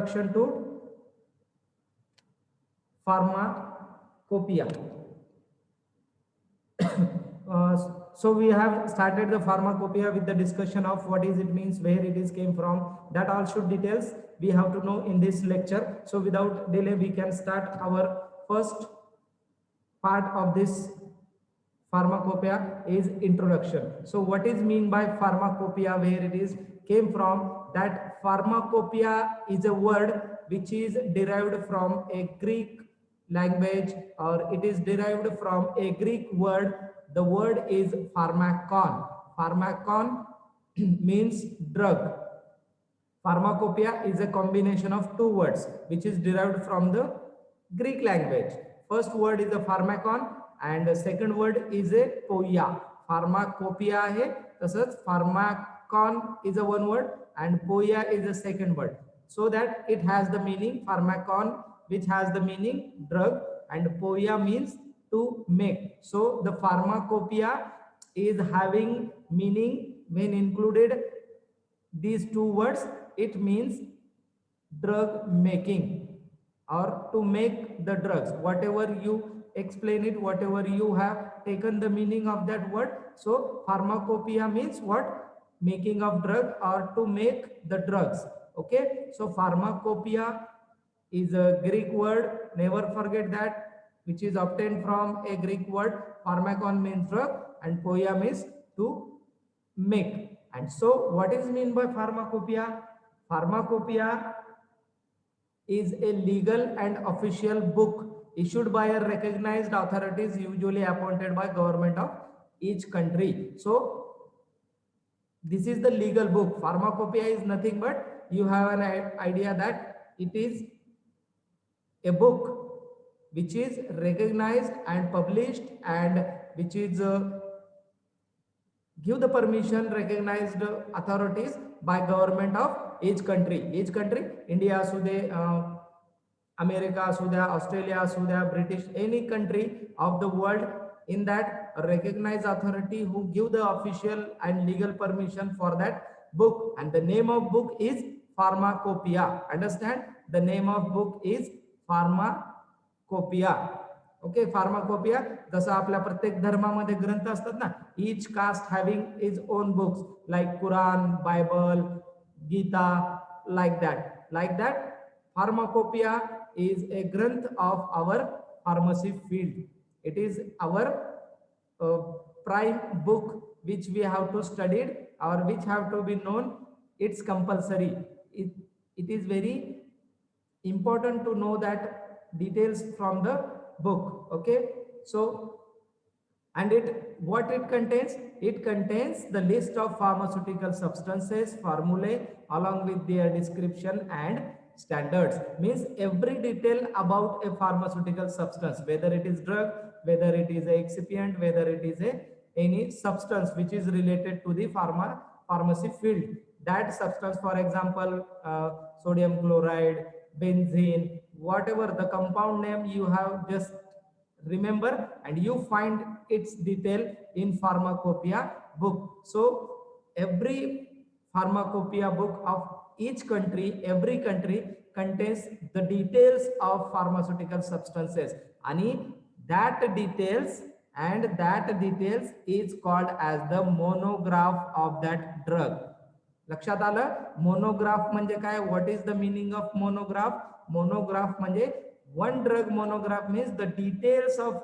introduction to pharmacopoeia. So we have started the pharmacopoeia with the discussion of what is it means, where it is came from. That all should details we have to know in this lecture. So without delay, we can start our first part of this pharmacopoeia is introduction. So what is mean by pharmacopoeia, where it is came from? That pharmacopoeia is a word which is derived from a Greek language, or it is derived from a Greek word. The word is pharmakon. Pharmakon means drug. Pharmacopoeia is a combination of two words which is derived from the Greek language. First word is a pharmakon and the second word is a poia. Pharmacopoeia hai, tasach pharmakon is a one word and poia is a second word. So that it has the meaning pharmakon, which has the meaning drug, and poia means to make. So the pharmacopoeia is having meaning when included these two words. It means drug making, or to make the drugs. Whatever you explain it, whatever you have taken the meaning of that word. So pharmacopoeia means what? Making of drug or to make the drugs. Okay, so pharmacopoeia is a Greek word, never forget that, which is obtained from a Greek word. Pharmakon means drug and poia means to make. And so what is mean by pharmacopoeia? Pharmacopoeia is a legal and official book issued by a recognized authorities usually appointed by government of each country. So this is the legal book. Pharmacopoeia is nothing but you have an idea that it is a book which is recognized and published and which is give the permission recognized authorities by government of each country. Each country, India asू they, America asू द्या, Australia asू द्या, British, any country of the world, in that recognized authority who give the official and legal permission for that book, and the name of book is pharmacopoeia. Understand? The name of book is pharmacopoeia. Okay, pharmacopoeia जसं आपल्या प्रत्येक धर्मामध्ये ग्रंथ असतात ना, each caste having is own books like Quran, Bible, Gita, like that pharmacopoeia is a granth of our pharmacy field. It is our prime book which we have to study or which have to be known. It's compulsory. It is very important to know that details from the book. Okay, so and what it contains? It contains the list of pharmaceutical substances, formulae along with their description and standards. Means every detail about a pharmaceutical substance, whether it is drug, whether it is a excipient, whether it is a any substance which is related to the pharmacy field. That substance, for example, sodium chloride, benzene, whatever the compound name you have just remember, and you find its detail in pharmacopoeia book. So every pharmacopoeia book of each country, every country contains the details of pharmaceutical substances, and that details is called as the monograph of that drug. लक्षात आलं? Monograph म्हणजे काय? What is the meaning of monograph? Monograph म्हणजे one drug monograph means the details of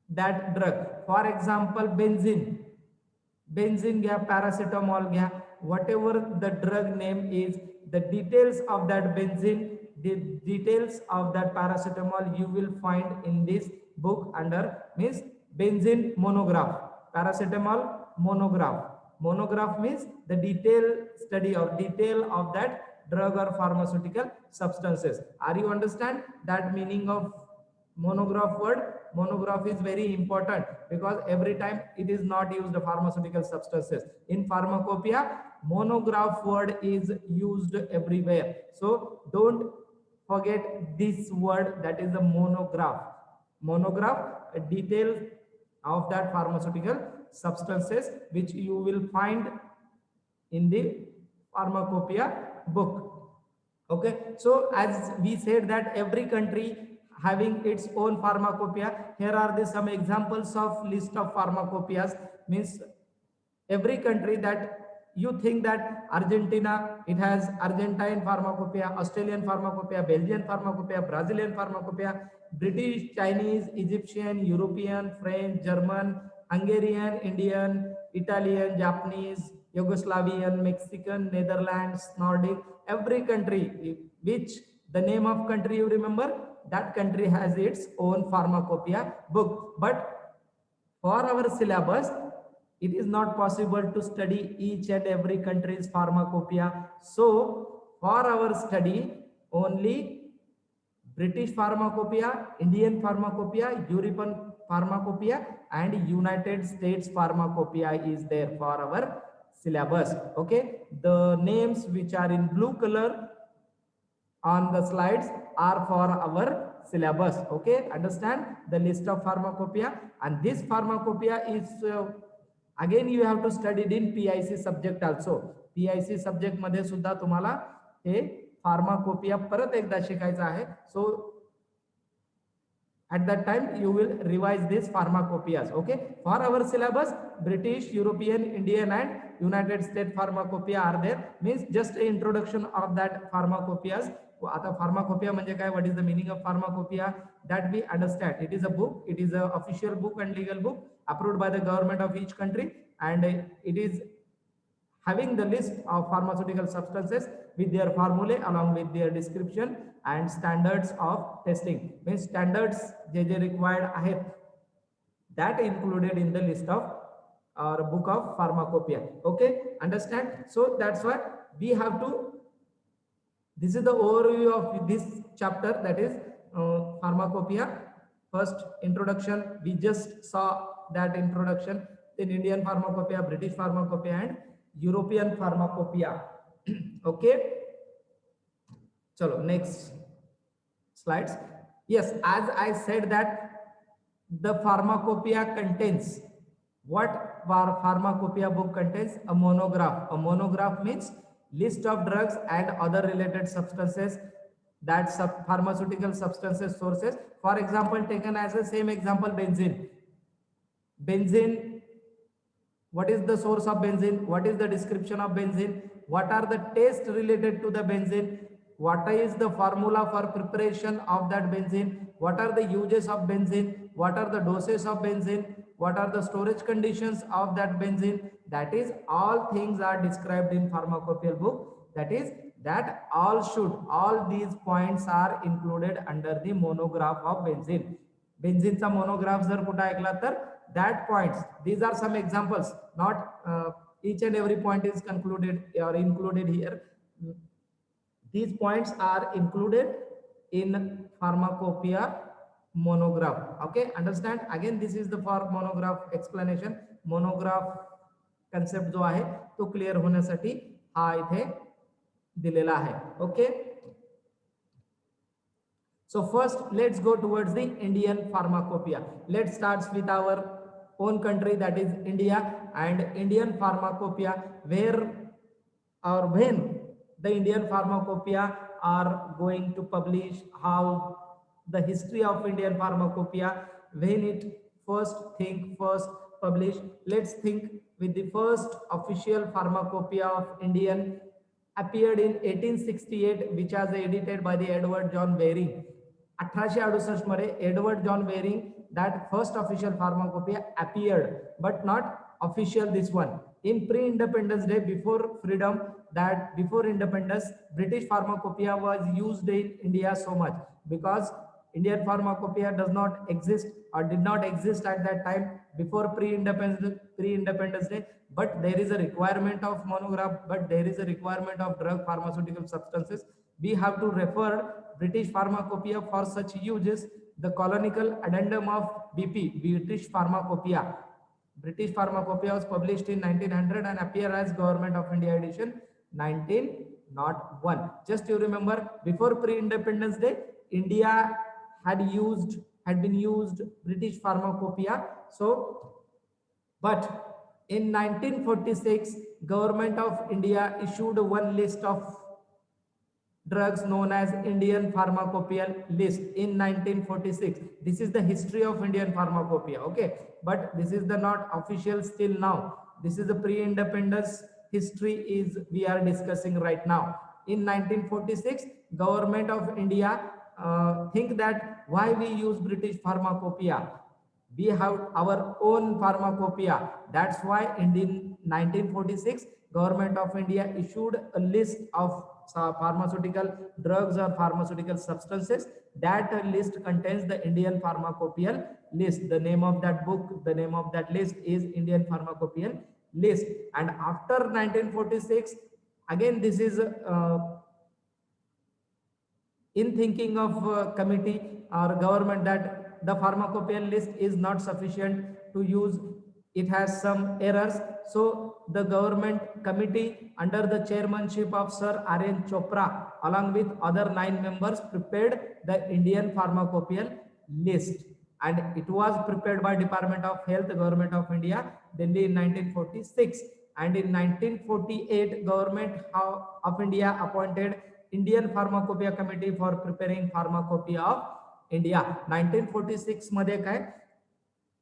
that drug. For example, benzene gya, paracetamol gya, whatever the drug name is, the details of that benzene, the details of that paracetamol you will find in this book under means benzene monograph, paracetamol monograph. Monograph means the detailed study or detail of that drug or pharmaceutical substances. Are you understand that meaning of monograph word? Monograph is very important because every time it is not used the pharmaceutical substances. In pharmacopoeia, monograph word is used everywhere. So don't forget this word, that is a monograph. Monograph, a detail of that pharmaceutical substances which you will find in the pharmacopoeia book. Okay, so as we said that every country having its own pharmacopoeia, here are the some examples of list of pharmacopoeias. Means every country that you think that Argentina, it has Argentine pharmacopoeia, Australian pharmacopoeia, Belgian pharmacopoeia, Brazilian pharmacopoeia, British, Chinese, Egyptian, European, French, German, Hungarian, Indian, Italian, Japanese, Yugoslavian, Mexican, Netherlands, Nordic, every country which the name of country you remember, that country has its own pharmacopoeia book. But for our syllabus, it is not possible to study each and every country's pharmacopoeia. So, for our study, only British pharmacopoeia, Indian pharmacopoeia, European pharmacopoeia, and United States pharmacopoeia is there for our syllabus. Okay, the names which are in blue color on the slides are for our syllabus. Okay, understand the list of pharmacopoeia, and this pharmacopoeia is again you have to study it in PIC subject also. PIC subject मध्ये सुद्धा तुम्हाला हे pharmacopoeia परत एकदा शिकायचं आहे. So at that time you will revise these pharmacopoeias. Okay, for our syllabus, British, European, Indian, and United States pharmacopoeia are there. Means just an introduction of that pharmacopoeias. आता pharmacopoeia म्हणजे काय, what is the meaning of pharmacopoeia, that we understand. It is a book, it is a official book and legal book approved by the government of each country, and it is having the list of pharmaceutical substances with their formulae along with their description and standards of testing. Means standards J required आहेत, that included in the list of or book of pharmacopoeia. Okay, understand? So that's why we have to, this is the overview of this chapter, that is pharmacopoeia. First introduction, we just saw that introduction in Indian pharmacopoeia, British pharmacopoeia, and European pharmacopoeia. Okay, chalo next slides. Yes, as I said that the pharmacopoeia contains, what pharmacopoeia book contains? A monograph. A monograph means list of drugs and other related substances, that pharmaceutical substances sources. For example, taken as a same example, benzene. Benzene, what is the source of benzene? What is the description of benzene? What are the tests related to the benzene? What is the formula for preparation of that benzene? What are the uses of benzene? What are the doses of benzene? What are the storage conditions of that benzene? That is, all things are described in pharmacopoeia book. That is, that all these points are included under the monograph of benzene. Benzene चा monograph जर कुठे ऐकला तर that points, these are some examples, not each and every point is concluded or included here. These points are included in pharmacopoeia monograph. Okay, understand? Again, this is the for monograph explanation. Monograph concept जो आहे तो clear होण्यासाठी हा इथे दिलेला आहे. Okay, so first let's go towards the Indian pharmacopoeia. Let's start with our own country, that is India, and Indian pharmacopoeia, where or when the Indian pharmacopoeia are going to publish, how the history of Indian pharmacopoeia, when it first published. Let's think with the first official pharmacopoeia of Indian appeared in 1868, which was edited by the Edward John Waring. 1868 मध्ये Edward John Waring, that first official pharmacopoeia appeared, but not official this one. In pre-independence day, before freedom, that before independence, British pharmacopoeia was used in India so much, because Indian pharmacopoeia does not exist or did not exist at that time before pre-independence day. But there is a requirement of monograph, but there is a requirement of drug pharmaceutical substances. We have to refer British pharmacopoeia for such uses. The colonial addendum of BP, British pharmacopoeia. British pharmacopoeia was published in 1900 and appear as Government of India edition 1901. Just you remember, before pre-independence day, India had been used British pharmacopoeia. So, but in 1946, Government of India issued one list of drugs known as Indian Pharmacopoeia list in 1946. This is the history of Indian Pharmacopoeia, okay? But this is the not official still now. This is the pre-independence history is we are discussing right now. In 1946, government of India think that why we use British Pharmacopoeia. We have our own pharmacopoeia. That's why in 1946, government of India issued a list of pharmaceutical drugs or pharmaceutical substances. That list contains the Indian Pharmacopoeia list. The name of that book, the name of that list is Indian Pharmacopoeia list. And after 1946, again this is in thinking of committee or government that the pharmacopoeia list is not sufficient to use, it has some errors. So the government committee under the chairmanship of Sir R.N. Chopra along with other 9 members prepared the Indian Pharmacopoeia list, and it was prepared by Department of Health, Government of India, Delhi in 1946. And in 1948, Government of India appointed Indian Pharmacopoeia Committee for preparing Pharmacopoeia of India. 1946 मध्ये काय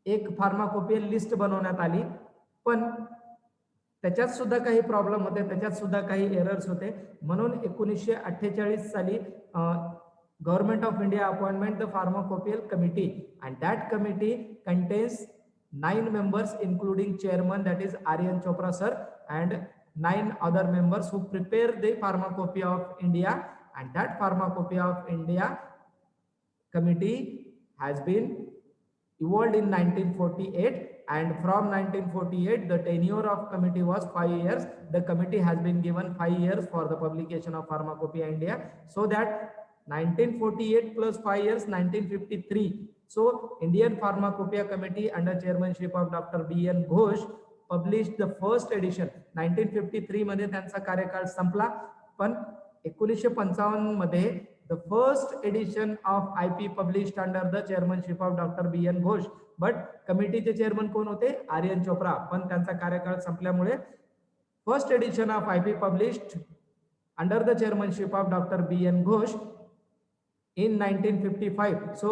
एक pharmacopoeia list बनवण्यात आली, पण त्याच्यात सुद्धा काही problem होते, त्याच्यात सुद्धा काही एरर्स होते. म्हणून 1948 साली Government of India appointment the Pharmacopoeia Committee, and that committee contains 9 members including chairman, that is Aryan Chopra sir, and 9 other members who prepare the Pharmacopoeia of India. And that Pharmacopoeia of India committee has been evolved in 1948, and from 1948 the tenure of committee was 5 years. The committee has been given 5 years for the publication of Pharmacopoeia India, so that 1948 plus 5 years, 1953. So Indian Pharmacopoeia Committee under chairmanship of Dr. B.N. Ghosh published the first edition. 1953 मध्ये त्यांचा कार्यकाळ संपला, पण 1955 मध्ये the first edition of IP published under the chairmanship of Dr. B.N. Ghosh. But committeeचे chairman कोण होते? आर्यन चोप्रा, पण त्यांचा कार्यकाळ संपल्यामुळे first edition of IP published under the chairmanship of Dr. B.N. Ghosh in 1955. So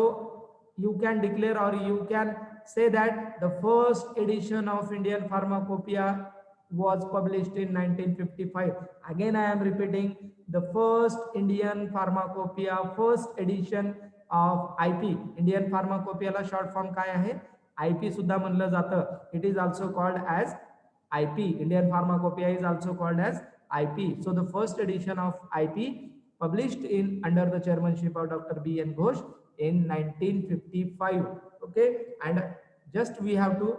you can declare or you can say that the first edition of Indian Pharmacopoeia was published in 1955. Again I am repeating, the first Indian Pharmacopoeia, first edition of IP. Indian Pharmacopoeia La short form काय आहे? IP सुद्धा म्हणलं जातं. It is also called as IP. Indian Pharmacopoeia is also called as IP. So the first edition of IP published in under the chairmanship of Dr. B.N. Ghosh in 1955. Okay, and just we have to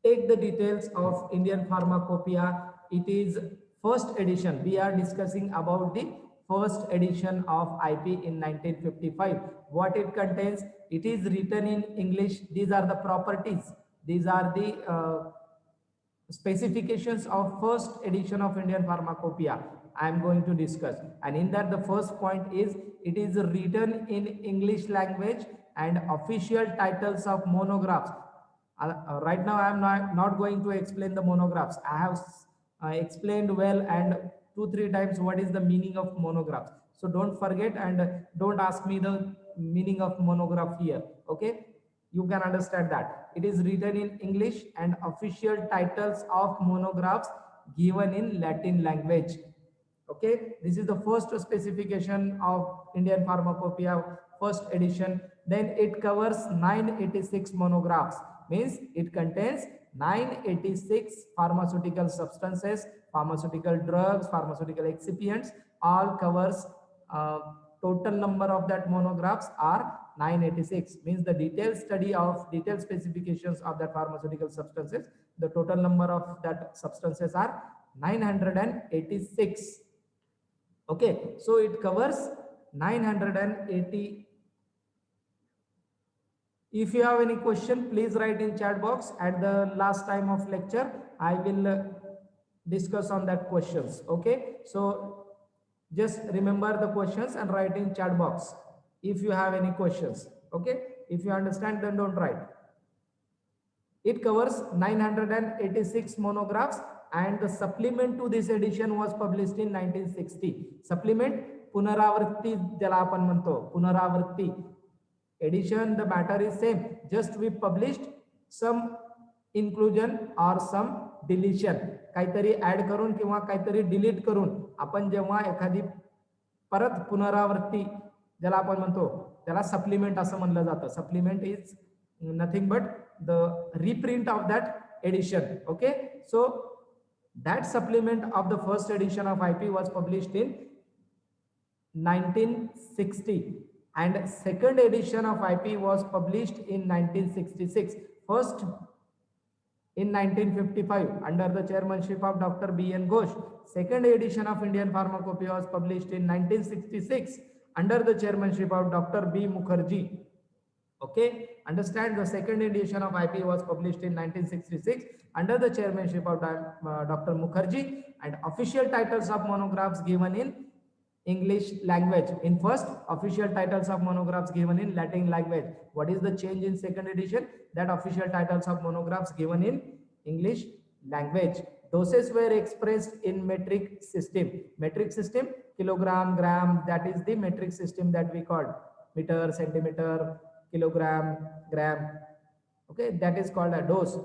take the details of Indian Pharmacopoeia. It is first edition. We are discussing about the first edition of IP in 1955. What it contains? It is written in English. These are the properties. These are the specifications of first edition of Indian Pharmacopoeia I am going to discuss. And in that the first point is it is written in English language and official titles of monographs. Right now I am not going to explain the monographs. I have explained well and 2-3 times what is the meaning of monographs. So don't forget and don't ask me the meaning of monograph here. Okay, you can understand that it is written in English and official titles of monographs given in Latin language. Okay, this is the first specification of Indian Pharmacopoeia first edition. Then it covers 986 monographs, means it contains 986 pharmaceutical substances, pharmaceutical drugs, pharmaceutical excipients, all covers. Total number of that monographs are 986, means the detailed study of detailed specifications of that pharmaceutical substances. The total number of that substances are 986. Okay, so it covers 980. If you have any question, please write in chat box. At the last time of lecture, I will discuss on that questions. Okay, so just remember the questions and write in chat box if you have any questions. Okay, if you understand, then don't write. It covers 986 monographs and the supplement to this edition was published in 1960. Supplement, पुनरावृत्ती ज्याला आपण म्हणतो, पुनरावृत्ती. Edition, the matter is same, just we published some inclusion or some deletion, काहीतरी add करून किंवा काहीतरी delete करून आपण जेव्हा एखादी परत पुनरावृत्ती ज्याला आपण म्हणतो त्याला सप्लिमेंट असं म्हणलं जातं. Supplement is nothing but the reprint of that edition. Okay, so that supplement of the first edition of IP was published in 1960 and second edition of IP was published in 1966. First in 1955 under the chairmanship of Dr. B.N. Ghosh. Second edition of Indian Pharmacopoeia was published in 1966 under the chairmanship of Dr. B. Mukherjee. Okay, understand, the second edition of IP was published in 1966 under the chairmanship of Dr. Mukherjee, and official titles of monographs given in English language. In first, official titles of monographs given in Latin language. What is the change in second edition? That official titles of monographs given in English language. Doses were expressed in metric system. Metric system, kilogram, gram, that is the metric system that we called meter, centimeter, kilogram, gram. Okay, that is called a dose.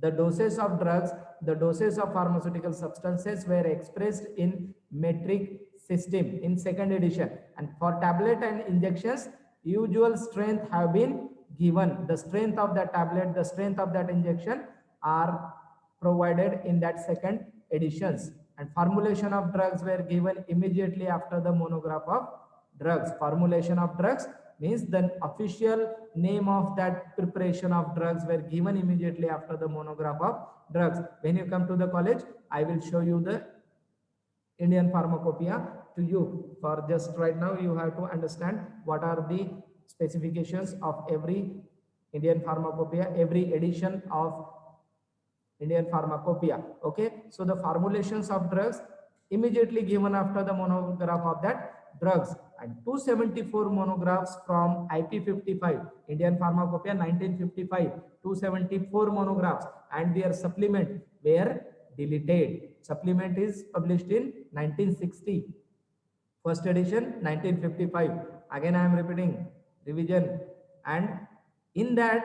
The doses of drugs, the doses of pharmaceutical substances were expressed in metric system in second edition, and for tablet and injections usual strength have been given. The strength of that tablet, the strength of that injection are provided in that second editions, and formulation of drugs were given immediately after the monograph of drugs. Formulation of drugs means the official name of that preparation of drugs were given immediately after the monograph of drugs. When you come to the college, I will show you the Indian Pharmacopoeia to you. For just right now, you have to understand what are the specifications of every Indian Pharmacopoeia, every edition of Indian Pharmacopoeia. Okay, so the formulations of drugs immediately given after the monograph of that drugs, and 274 monographs from IP 55, Indian Pharmacopoeia 1955, 274 monographs and their supplement were deleted. Supplement is published in 1960. First edition 1955. Again I am repeating, revision, and in that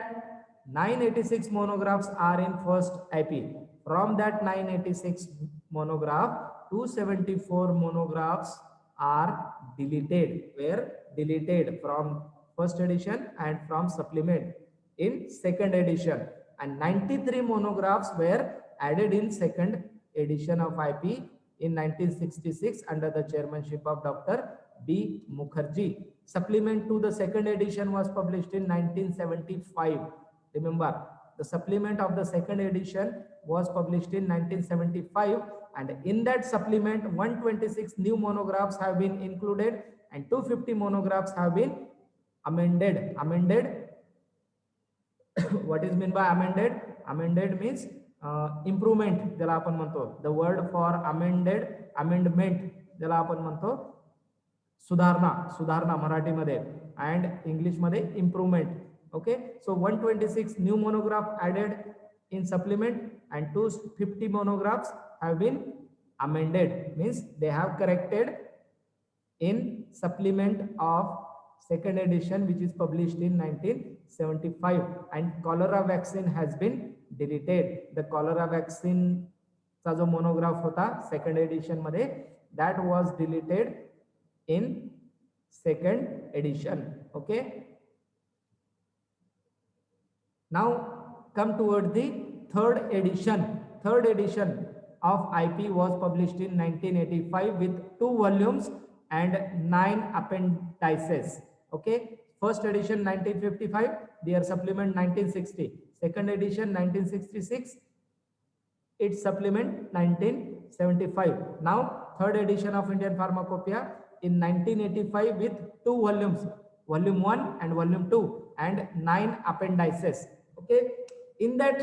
986 monographs are in first IP. From that 986 monograph, 274 monographs are deleted, were deleted from first edition and from supplement in second edition, and 93 monographs were added in second edition of IP in 1966 under the chairmanship of Dr. B. Mukherjee. Supplement to the second edition was published in 1975. Remember, the supplement of the second edition was published in 1975, and in that supplement 126 new monographs have been included and 250 monographs have been amended. What is meant by amended? Amended means improvement ज्याला आपण म्हणतो. The word for amendment ज्याला आपण म्हणतो सुधारणा मराठीमध्ये, and English मध्ये improvement. Okay, so 126 new monograph added in supplement and 250 monographs have been amended, means they have corrected in supplement of second edition which is published in 1975, and cholera vaccine has been deleted. The cholera vaccine चा जो monograph होता second edition मध्ये, that was deleted in second edition. Okay, now come toward the third edition. Third edition of IP was published in 1985 with 2 volumes and 9 appendices. Okay, first edition 1955, their supplement 1960, second edition 1966, its supplement 1975. Now third edition of Indian Pharmacopoeia in 1985 with 2 volumes, volume 1 and volume 2, and 9 appendices. Okay, in that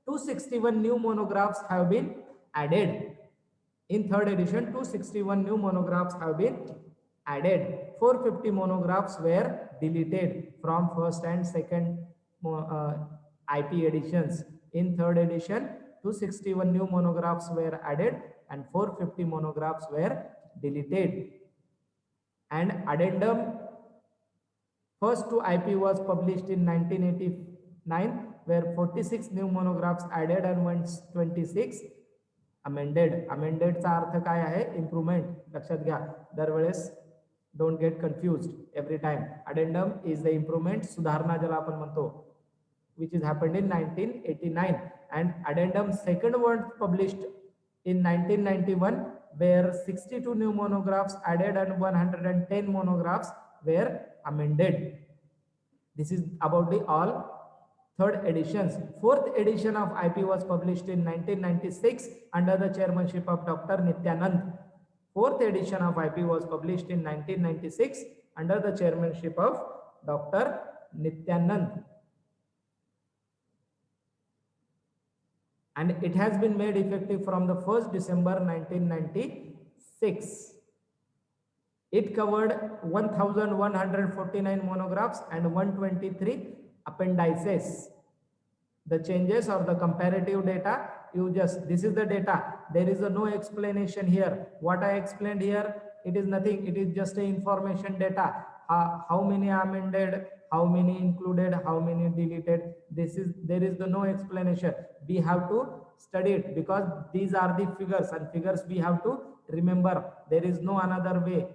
261 new monographs have been added. In third edition 261 new monographs have been added. 450 monographs were deleted from first and second IP editions. In third edition 261 new monographs were added and 450 monographs were deleted. And addendum first to IP was published in 1989, where 46 new monographs added and 126 amended. Amended चा अर्थ काय आहे? Improvement. लक्षात घ्या दरवेळेस. Don't get confused every time. Addendum is the improvement, सुधारणा ज्याला आपण म्हणतो, which is happened in 1989. And addendum second was published in 1991, where 62 new monographs added and 110 monographs were amended. This is about the all third editions. Fourth edition of IP was published in 1996 under the chairmanship of Dr. Nityanand. Fourth edition of IP was published in 1996 under the chairmanship of Dr. Nityanand. And it has been made effective from the 1st December 1996. It covered 1149 monographs and 123 appendices. The changes or the comparative data, you just, this is the data. There is no explanation here. What I explained here, it is nothing. It is just a information data. How many amended, how many included, how many deleted. There is no explanation. We have to study it because these are the figures, and figures we have to remember. There is no another way.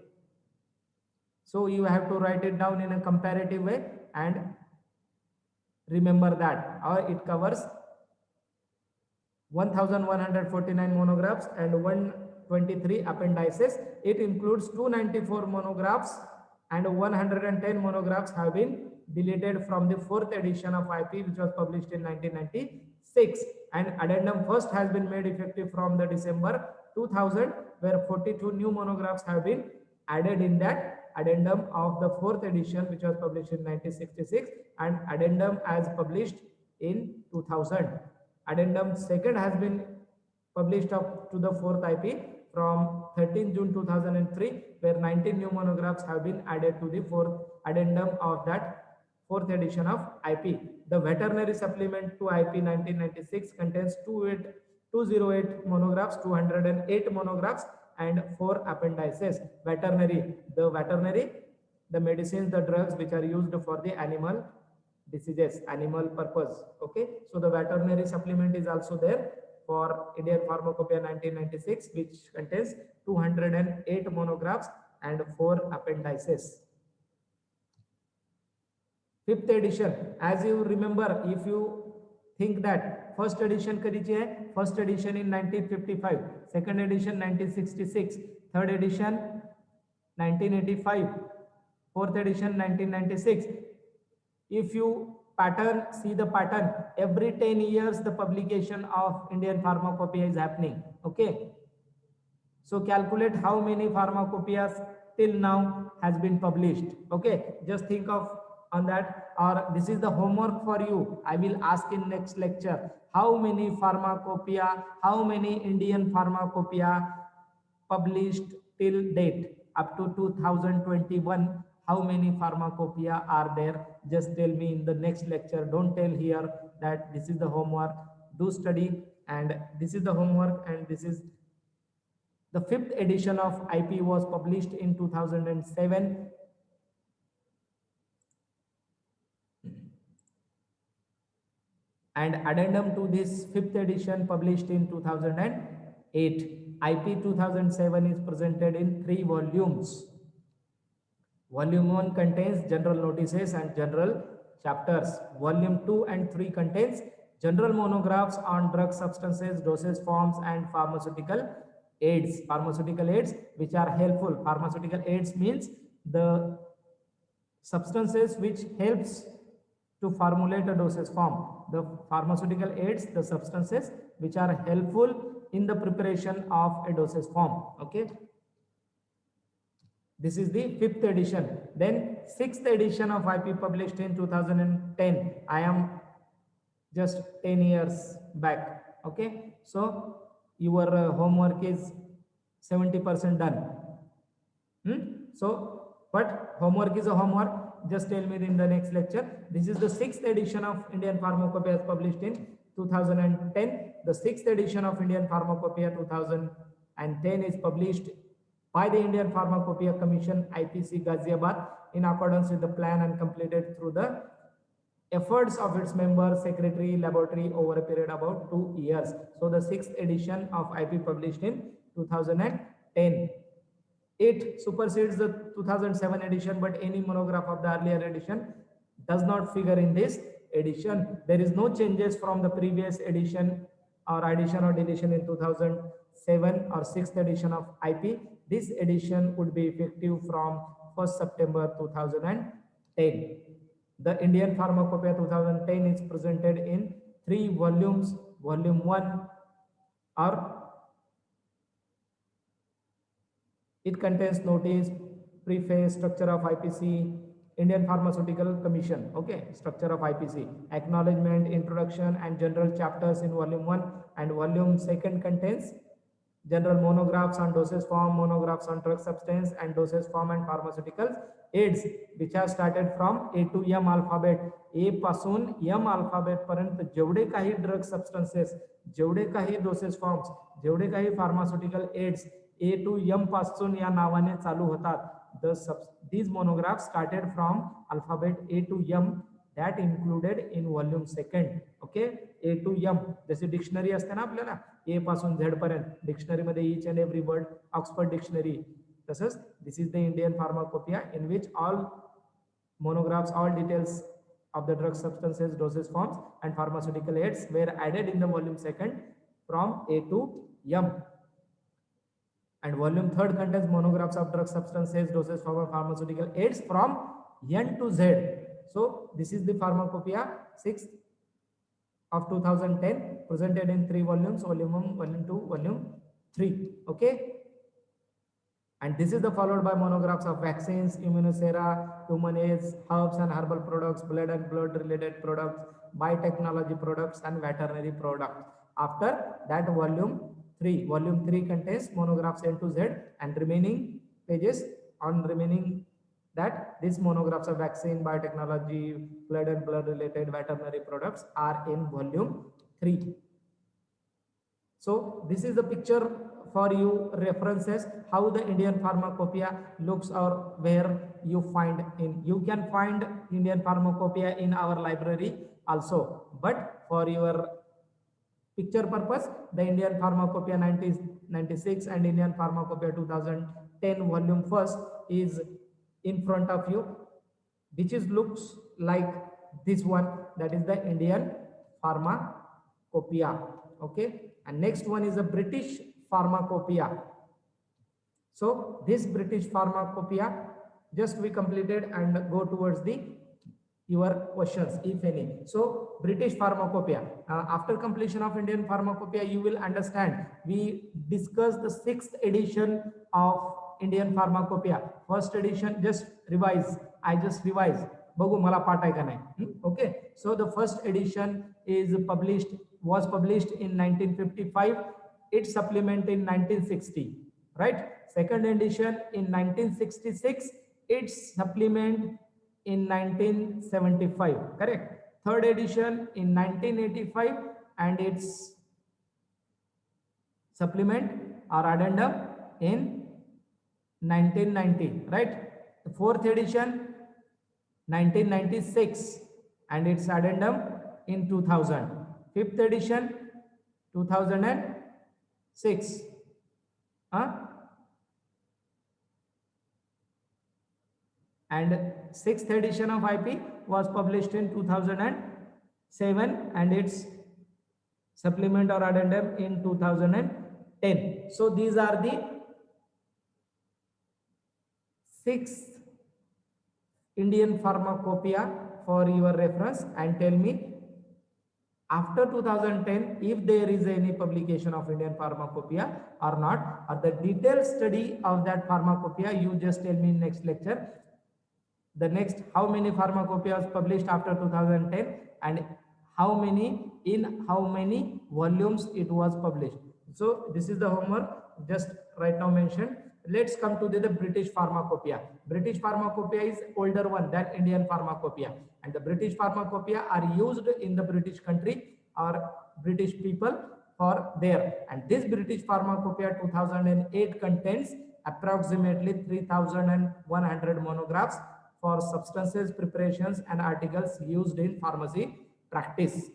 So you have to write it down in a comparative way and remember that. Or it covers 1149 monographs and 123 appendices. It includes 294 monographs and 110 monographs have been deleted from the fourth edition of IP, which was published in 1996. And addendum first has been made effective from the December 2000, where 42 new monographs have been added in that addendum of the fourth edition, which was published in 1966, and addendum as published in 2000. Addendum second has been published up to the fourth IP from 13 June 2003, where 19 new monographs have been added to the fourth addendum of that fourth edition of IP. The veterinary supplement to IP 1996 contains 208 monographs, 208 monographs, and 4 appendices. Veterinary, the medicines, the drugs which are used for the animal diseases, animal purpose. Okay, so the veterinary supplement is also there for Indian Pharmacopoeia 1996, which contains 208 monographs and 4 appendices. Fifth edition, as you remember, if you think that first edition कधीची आहे? First edition in 1955, second edition 1966, third edition 1985, fourth edition 1996. If you see the pattern, every 10 years the publication of Indian Pharmacopoeia is happening. Okay, so calculate how many pharmacopoeias till now has been published. Okay, just think of on that, or this is the homework for you. I will ask in next lecture, how many pharmacopoeia, how many Indian pharmacopoeia published till date up to 2021, how many pharmacopoeia are there? Just tell me in the next lecture. Don't tell here that this is the homework. Do study, and this is the homework, and this is the fifth edition of IP was published in 2007. And addendum to this fifth edition published in 2008. IP 2007 is presented in 3 volumes. Volume 1 contains general notices and general chapters. Volume 2 and 3 contains general monographs on drug substances, dosage forms, and pharmaceutical aids. Pharmaceutical aids which are helpful. Pharmaceutical aids means the substances which helps to formulate a dosage form. The pharmaceutical aids, the substances which are helpful in the preparation of a dosage form. Okay, this is the fifth edition. Then sixth edition of IP published in 2010. I am just 10 years back. Okay, so your homework is 70% done. So, but homework is a homework. Just tell me in the next lecture. This is the 6th edition of Indian Pharmacopoeia published in 2010. The 6th edition of Indian Pharmacopoeia 2010 is published by the Indian Pharmacopoeia Commission IPC Ghaziabad in accordance with the plan and completed through the efforts of its members, secretary, laboratory over a period about 2 years. So the 6th edition of IP published in 2010. It supersedes the 2007 edition, but any monograph of the earlier edition does not figure in this edition. There is no changes from the previous edition or addition or deletion in 2007 or 6th edition of IP. This edition would be effective from 1st September 2010. The Indian Pharmacopoeia 2010 is presented in 3 volumes. Volume 1 or it contains notice, preface, structure of IPC, Indian Pharmaceutical Commission, okay, structure of IPC, acknowledgement, introduction and general chapters in volume 1, and volume 2 contains general monographs on dosage form, monographs on drug substance and dosage form and pharmaceutical aids, which have started from A to M alphabet. A पासून M alphabet पर्यंत जेवढे काही drug substances, जेवढे काही dosage forms, जेवढे काही pharmaceutical aids A to M पासून या नावाने चालू होतात. These monographs started from alphabet A to M that included in volume 2. Okay, A to M. जैसे डिक्शनरी असते ना आपल्याला A पासून Z पर्यंत डिक्शनरी मध्ये each and every word Oxford Dictionary. तसंच this is the Indian Pharmacopoeia in which all monographs, all details of the drug substances, dosage forms and pharmaceutical aids were added in the volume 2 from A to M. And volume 3 contains monographs of drug substances, dosage form and pharmaceutical aids from N to Z. So this is the Pharmacopoeia 6 of 2010 presented in 3 volumes, volume 1, volume 2, volume 3. Okay. And this is the followed by monographs of vaccines, immunosera, human aids, herbs and herbal products, blood and blood related products, biotechnology products and veterinary products. After that volume 3 contains monographs N to Z, and remaining pages on remaining that these monographs of vaccine, biotechnology, blood and blood related veterinary products are in volume 3. So this is the picture for you references how the Indian Pharmacopoeia looks, or where you find in. You can find Indian Pharmacopoeia in our library also, but for your picture purpose, the Indian Pharmacopoeia 1996 and Indian Pharmacopoeia 2010 volume 1 is in front of you, which is looks like this one, that is the Indian Pharmacopoeia. Okay, and next one is a British Pharmacopoeia. So this British Pharmacopoeia, just we completed and go towards the your questions if any. So British Pharmacopoeia, after completion of Indian Pharmacopoeia, you will understand we discussed the 6th edition of Indian Pharmacopoeia. First edition, just revise, I just revise बघू मला पाठ आहे का नाही. Okay, so the first edition was published in 1955, its supplement in 1960, right? Second edition in 1966, its supplement in 1975, correct? Third edition in 1985 and its supplement or addendum in 1990, right? The fourth edition 1996 and its addendum in 2000. Fifth edition 2006. And sixth edition of IP was published in 2007 and its supplement or addendum in 2010. So these are the 6 Indian Pharmacopoeia for your reference, and tell me after 2010 if there is any publication of Indian Pharmacopoeia or not, or the detailed study of that Pharmacopoeia. You just tell me in next lecture. The next, how many pharmacopoeias published after 2010 and how many volumes it was published. So this is the homework just right now mentioned. Let's come to the British Pharmacopoeia. British Pharmacopoeia is older one than Indian Pharmacopoeia, and the British Pharmacopoeia are used in the British country, or British people for there. And this British Pharmacopoeia 2008 contains approximately 3,100 monographs for substances, preparations, and articles used in pharmacy practice.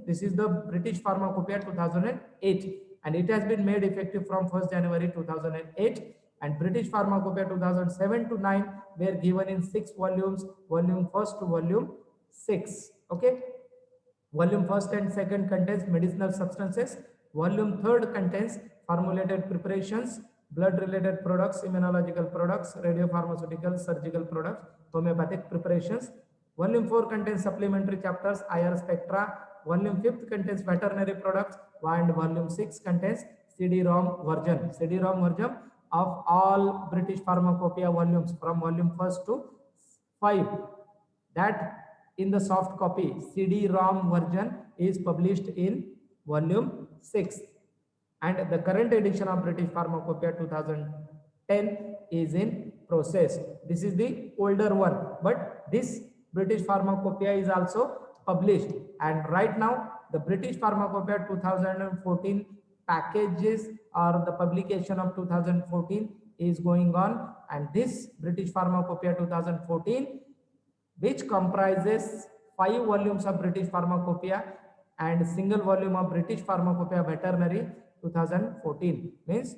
This is the British Pharmacopoeia 2008, and it has been made effective from 1st January 2008. And British Pharmacopoeia 2007 to 9 were given in 6 volumes, volume 1st to volume 6. Okay. Volume 1st and 2nd contains medicinal substances. Volume 3rd contains formulated preparations, blood-related products, immunological products, radiopharmaceuticals, surgical products, homeopathic preparations. Volume 4 contains supplementary chapters, IR spectra. Volume 5th contains veterinary products, and volume 6 contains CD-ROM version. CD-ROM version of all British Pharmacopoeia volumes from volume 1st to 5. That in the soft copy, CD-ROM version is published in volume 6. And the current edition of British Pharmacopoeia 2010 is in process. This is the older one, but this British Pharmacopoeia is also published. And right now, the British Pharmacopoeia 2014 packages or the publication of 2014 is going on. And this British Pharmacopoeia 2014, which comprises 5 volumes of British Pharmacopoeia and single volume of British Pharmacopoeia Veterinary 2014, means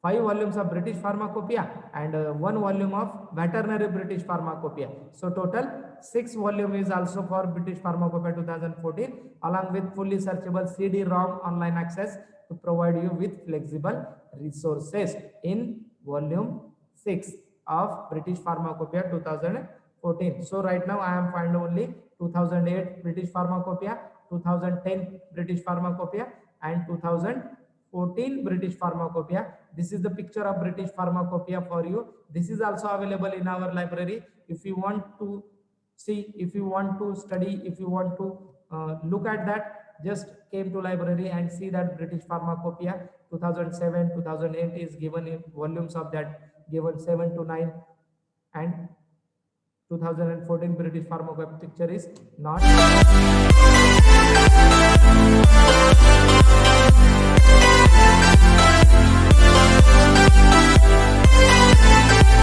5 volumes of British Pharmacopoeia and 1 volume of Veterinary British Pharmacopoeia. So total 6 volume is also for British Pharmacopoeia 2014, along with fully searchable CD-ROM online access to provide you with flexible resources in volume 6 of British Pharmacopoeia 2014. So right now I am finding only 2008 British Pharmacopoeia, 2010 British Pharmacopoeia and 2014 British Pharmacopoeia. This is the picture of British Pharmacopoeia for you. This is also available in our library. If you want to see, if you want to study, if you want to look at that, just came to library and see that British Pharmacopoeia 2007, 2008 is given in volumes of that, given 7 to 9, and 2014 British Pharmacopoeia picture is not.